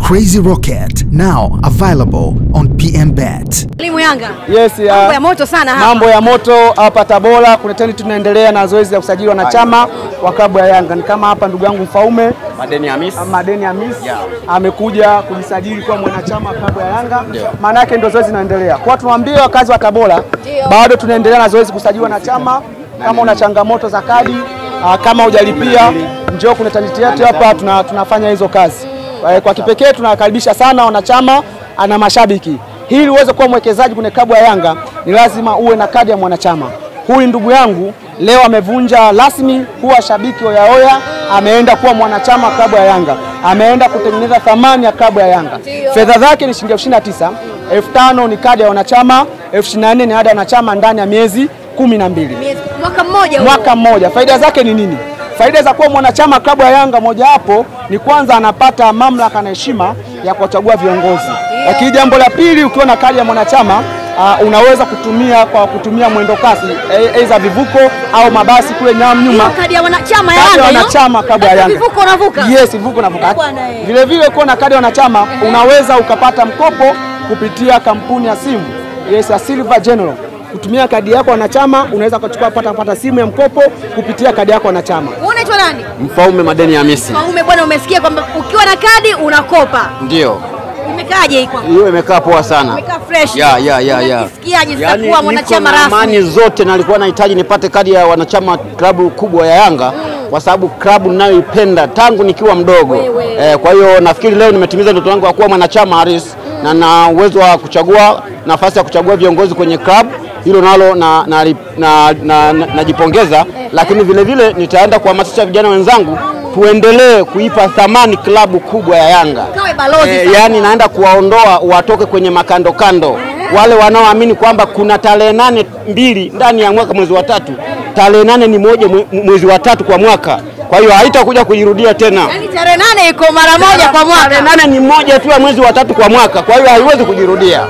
Crazy Rocket, now available on PMBet. Mwalimu Yanga. Yes, mambo ya moto sana hapa. Mambo ya moto hapa Tabora. Kuna tunaendelea na zoezi la usajili wanachama wa klabu ya Yanga. Ni kama hapa ndugu yangu Mfaume Madeni Hamis amekuja kujisajili kwa mwanachama wa klabu ya Yanga. Maana yake ndio zoezi linaendelea. Kwa tunawaambia wakazi wa Tabora, bado tunaendelea na zoezi kusajili wanachama. Kama una changamoto za kadi, kama hujalipia, njoo kuna taniti yetu hapa tunafanya hizo kazi. Kwa kipekee tunakaribisha sana wanachama na mashabiki. Ili uweze kuwa mwekezaji kwenye klabu ya Yanga, ni lazima uwe na kadi ya mwanachama. Huyu ndugu yangu leo amevunja rasmi kuwa shabiki wa Oya, ameenda kuwa mwanachama wa klabu ya Yanga. Ameenda kutengeneza thamani ya klabu ya Yanga. Fedha zake ni shilingi 29,000. 5,000 ni kadi ya wanachama, 24,000 ni ada ya wanachama ndani ya miezi 12. Mwaka mmoja. Mwaka mmoja. Faida zake ni nini? Faida za kuwa mwanachama klabu ya Yanga moja hapo ni kwanza anapata mamlaka na heshima ya kuchagua viongozi. Lakini jambo la pili, ukiwa na kadi ya mwanachama unaweza kutumia mwendo kasi aidha vivuko au mabasi kule nyuma. Kadi ya wanachama ya Yanga. Kadi ya wanachama klabu ya Yanga. Vivuko unavuka? Yes, vivuko unavuka. Vile vile ukiwa na kadi ya wanachama unaweza ukapata mkopo kupitia kampuni ya simu. Yes, ya Silver General. Kutumia kadi yako wanachama unaweza kuchukua pata simu ya mkopo kupitia kadi yako wanachama. Unaitwa nani? Mfaume Madeni Hamis. Mfaume bwana, umesikia kwamba ukiwa na kadi unakopa? Ndio. Imekaaje hii kwako? Hiyo imekaa poa sana. Imekaa fresh. Unajisikiaje sasa kuwa mwanachama rasmi? Amani zote nalikuwa nahitaji nipate kadi ya wanachama klabu kubwa ya Yanga kwa sababu klabu ninayoipenda tangu nikiwa mdogo. Kwa hiyo nafikiri leo nimetimiza ndoto yangu ya kuwa mwanachama halisi na na uwezo wa kuchagua nafasi ya kuchagua viongozi kwenye klabu. Hilo nalo najipongeza, lakini vile vile nitaenda kuhamasisha vijana wenzangu tuendelee kuipa thamani klabu kubwa ya Yanga. Kawe balozi. Yani naenda kuwaondoa watoke kwenye makando kando. Wale wanaoamini kwamba kuna tarehe 8 mbili ndani ya mwaka mwezi wa 3. Tarehe 8 ni moja mwezi wa 3 kwa mwaka. Kwa hiyo haitakuja kujirudia tena. Yaani tarehe 8 iko mara moja kwa mwaka. Tarehe 8 ni moja tu ya mwezi wa 3 kwa mwaka. Kwa hiyo haiwezi kujirudia.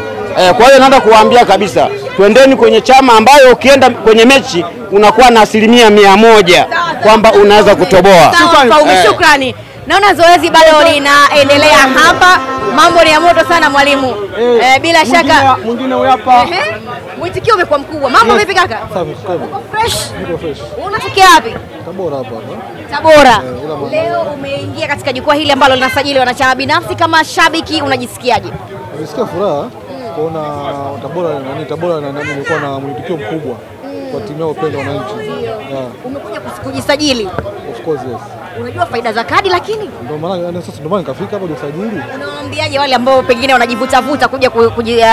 Kwa hiyo naenda kuwaambia kabisa, twendeni kwenye chama ambayo ukienda kwenye mechi unakuwa na 100% kwamba unaweza kutoboa. Shukrani. Naona zoezi bado linaendelea hapa. Mambo ni ya moto sana mwalimu. Bila shaka mwingine huyu hapa. Mwitikio umekuwa mkubwa. Mambo vipi kaka? Uko fresh? Niko fresh. Unatokea wapi? Tabora hapa. Tabora. Leo umeingia katika jukwaa hili ambalo linasajili wanachama binafsi. Kama shabiki unajisikiaje? Najisikia furaha kuona Tabora imekuwa na mwitikio mkubwa kwa timu yao pendwa wananchi. Umekuja kujisajili? Of course yes. Unajua faida za kadi lakini? Ndio maana nikafika hapa kujisajili. Unawaambiaje wale ambao pengine wanajivuta kuja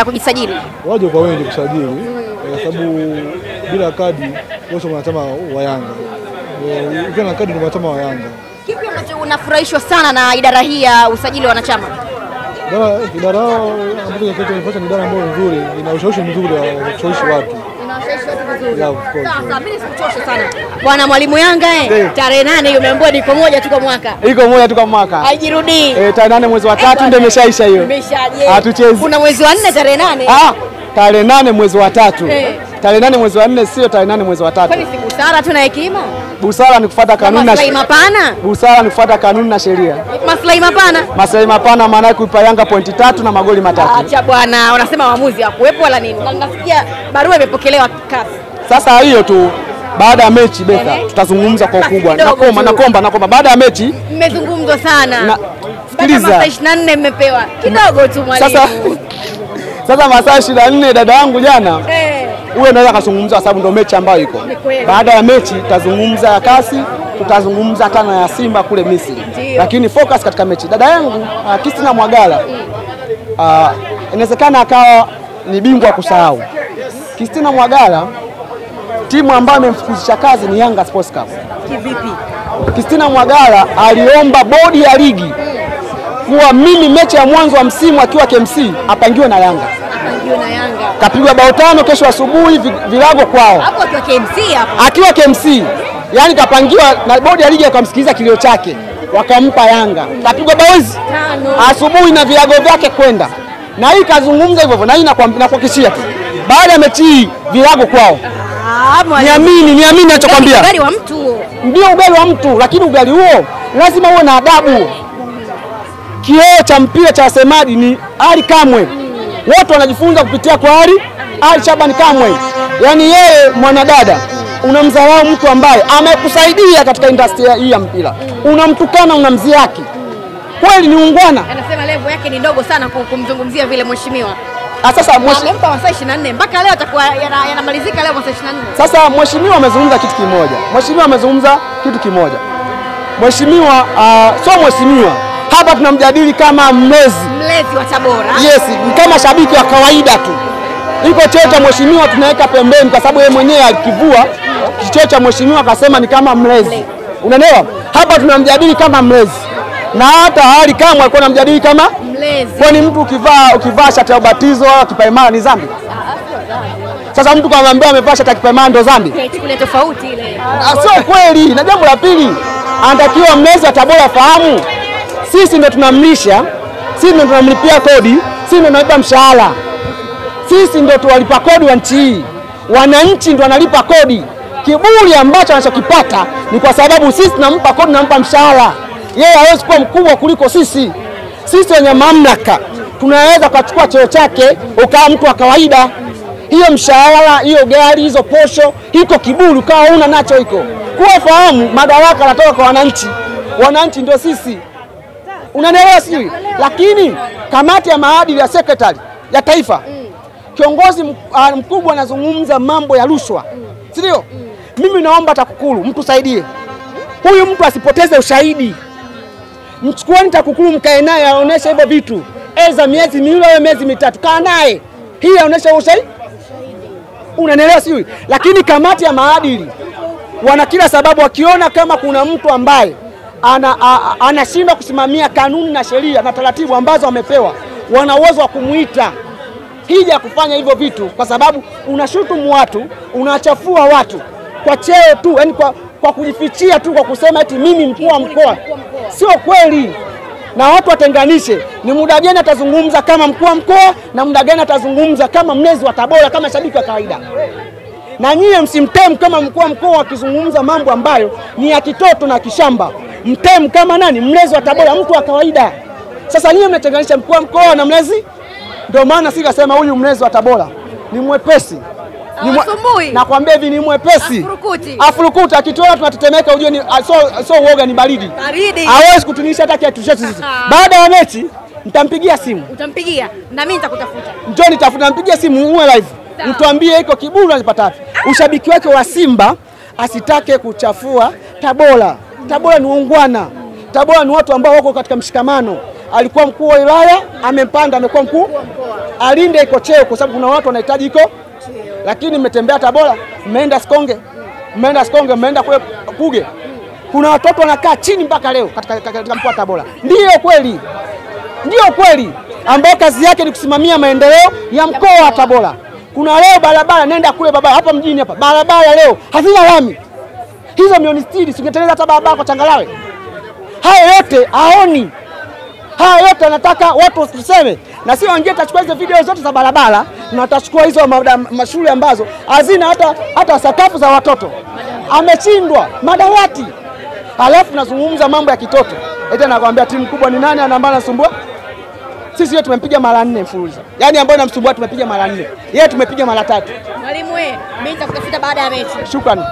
kujisajili? Waje kwa wengi kusajili kwa sababu bila kadi wewe mwanachama wa Yanga. Ukiwa na kadi ni mwanachama wa Yanga. Kipi ambacho unafurahishwa sana na idara hii ya usajili wa wanachama? Idara ambayo ni idara ambayo nzuri, ina ushawishi mzuri wa kushawishi watu. Inawashawishi watu vizuri. Yeah, of course. Sasa mimi sikuchosha sana. Bwana mwalimu Yanga tarehe 8 hiyo umeambiwa ni iko moja tu kwa mwaka. Iko moja tu kwa mwaka. Haijirudii. Tarehe 8 mwezi wa 3 ndio imeshaisha hiyo. Imeshaje? Hatuchezi. Kuna mwezi wa 4 tarehe 8. Tarehe 8 mwezi wa 3. Tarehe 8 mwezi wa 4 sio tarehe 8 mwezi wa 3. Kwani si busara tu na hekima? Busara ni kufuata kanuni na maslahi mapana. Busara ni kufuata kanuni na sheria. Maslahi mapana. Maslahi mapana maana yake kuipa Yanga pointi 3 na magoli 3. Acha bwana, unasema waamuzi hakuepo wala nini? Nasikia barua imepokelewa CAF. Sasa hiyo tu baada ya mechi Betha tutazungumza kwa ukubwa. Nakomba baada ya mechi mmezungumzwa sana. Sikiliza. Masaa 24 mmepewa. Kidogo tu mwalimu. Sasa masaa 24 dada yangu jana. Uwe unaweza kuzungumza sababu ndio mechi ambayo iko. Baada ya mechi tutazungumza ya kasi, tutazungumza tena ya Simba kule Misri. Lakini focus katika mechi. Dada yangu Christina Mwagala inawezekana akawa ni bingwa kusahau. Christina Mwagala timu ambayo imemfukuzisha kazi ni Yanga Sports Club. Kivipi? Christina Mwagala aliomba bodi ya ligi kuwa mimi mechi ya mwanzo wa msimu akiwa KMC apangiwe na Yanga. Kapigwa bao 5 kesho asubuhi vilago kwao. Hapo akiwa KMC hapo. Akiwa KMC. Yaani kapangiwa na bodi ya ligi akamsikiliza kilio chake. Wakampa Yanga. Kapigwa bao 5 asubuhi na vilago vyake kwenda. Na hii kazungumza hivyo na hii nakuhakikishia tu. Baada ya mechi hii vilago kwao. Niamini ninachokwambia. Ugali wa mtu. Ndio ugali wa mtu, lakini ugali huo lazima uwe na adabu. kioo cha mpira cha wasemaji ni Ali Kamwe. Wote wanajifunza kupitia kwa Ali Shabani Kamwe. Yaani yeye mwanadada unamdharau mtu ambaye amekusaidia katika industry hii ya mpira. Unamtukana, unamziaki. Kweli ni ungwana. Anasema level yake ni ndogo sana kumzungumzia vile mheshimiwa. Sasa amempa masaa 24 mpaka leo atakuwa yanamalizika leo masaa 24. Sasa mheshimiwa amezungumza kitu kimoja. Mheshimiwa sio mheshimiwa. Hapa tunamjadili kama mlezi wa Tabora. Yes, kama shabiki wa kawaida tu. Iko cheo cha mheshimiwa tunaweka pembeni kwa sababu yeye mwenyewe alikivua cheo cha mheshimiwa akasema ni kama mlezi. Unaelewa? Hapa tunamjadili kama mlezi. Na hata hali kama alikuwa anamjadili kama mlezi. Kwani mtu ukivaa shati ya ubatizo au kipaimara ni dhambi? Sasa mtu kama ambaye amevaa shati ya kipaimara ndo dhambi? Ile tofauti ile. Sio kweli. Na jambo la pili, anatakiwa mlezi wa Tabora fahamu sisi ndio tunamlisha, sisi ndio tunamlipia kodi, sisi ndio tunalipa mshahara. Sisi ndio tuwalipa kodi wa nchi hii. Wananchi ndio wanalipa kodi. Kiburi ambacho anachokipata ni kwa sababu sisi tunampa kodi, tunampa mshahara. Yeye hawezi kuwa mkubwa kuliko sisi. Sisi wenye mamlaka tunaweza kuchukua cheo chake ukawa mtu wa kawaida. Hiyo mshahara, hiyo gari, hizo posho, hiko kiburi ukawa una nacho hiko. Kuwa fahamu madaraka yanatoka kwa wananchi. Wananchi ndio sisi. Unanielewa sisi? Lakini kamati ya maadili ya sekretari ya taifa, kiongozi mkubwa anazungumza mambo ya rushwa. Sio? Mimi naomba TAKUKURU mtusaidie. Huyu mtu asipoteze ushahidi. Mchukueni TAKUKURU mkae naye aoneshe hivyo vitu. Eza miezi miwili au miezi mitatu kaa naye. Hii aoneshe ushahidi. Unanielewa sio? Lakini kamati ya maadili wana kila sababu wakiona kama kuna mtu ambaye anashindwa kusimamia kanuni na sheria na taratibu ambazo wamepewa, wana uwezo wa kumuita hija kufanya hivyo vitu, kwa sababu unashutumu watu, unachafua watu kwa cheo tu, yani kwa kujifichia tu, kwa kusema eti mimi mkuu wa mkoa. Sio kweli. Na watu watenganishe, ni muda gani atazungumza kama mkuu wa mkoa na muda gani atazungumza kama mlezi wa Tabora, kama shabiki wa kawaida. Na nyie msimtemu kama mkuu wa mkoa akizungumza mambo ambayo ni ya kitoto na kishamba. Mtemu kama nani? Mlezi wa Tabora, mtu wa kawaida. Sasa nyie mnatenganisha mkuu wa mkoa na mlezi. Ndio maana sikasema huyu mlezi wa Tabora ni mwepesi. Nakwambia hivi ni mwepesi. Afurukuti akitoa tunatetemeka, ujue ni so uoga, ni baridi. Hawezi kutunisha hata kiatu chetu sisi. Baada ya mechi nitampigia simu. Utampigia? Na mimi nitakutafuta. Njoo nitafuta, nampigia simu uwe live. Mtuambie iko kiburi anapata wapi. Ushabiki wake wa Simba asitake kuchafua Tabora. Tabora ni ungwana. Tabora ni watu ambao wako katika mshikamano. Alikuwa mkuu wa wilaya, amempanda, amekuwa mkuu. Alinde iko cheo kwa sababu kuna watu wanahitaji iko. Lakini mmetembea Tabora, mmeenda Sikonge, mmeenda kule Puge. Kuna watoto wanakaa chini mpaka leo katika mkoa wa Tabora. Ndio kweli. Ambao kazi yake ni kusimamia maendeleo ya mkoa wa Tabora. Kuna leo barabara, nenda kule barabara hapa mjini hapa. Barabara leo hazina lami. Hizo milioni 60 singetengeneza hata barabara kwa changalawe. Hayo yote haoni. Hayo yote anataka watu waseme. Na sio wengine tachukua hizo video zote za barabara na watachukua hizo mashule ambazo hazina hata sakafu za watoto. Ameshindwa madawati. Alafu nazungumza mambo ya kitoto. Eti nakwambia timu kubwa ni nani anambana nasumbua? Sisi tumempiga mara 4 mfululizo. Yaani ambaye namsumbua tumepiga mara 4. Yeye tumepiga mara 3. Mwalimu wewe, mimi nitakutafuta baada ya mechi. Shukrani.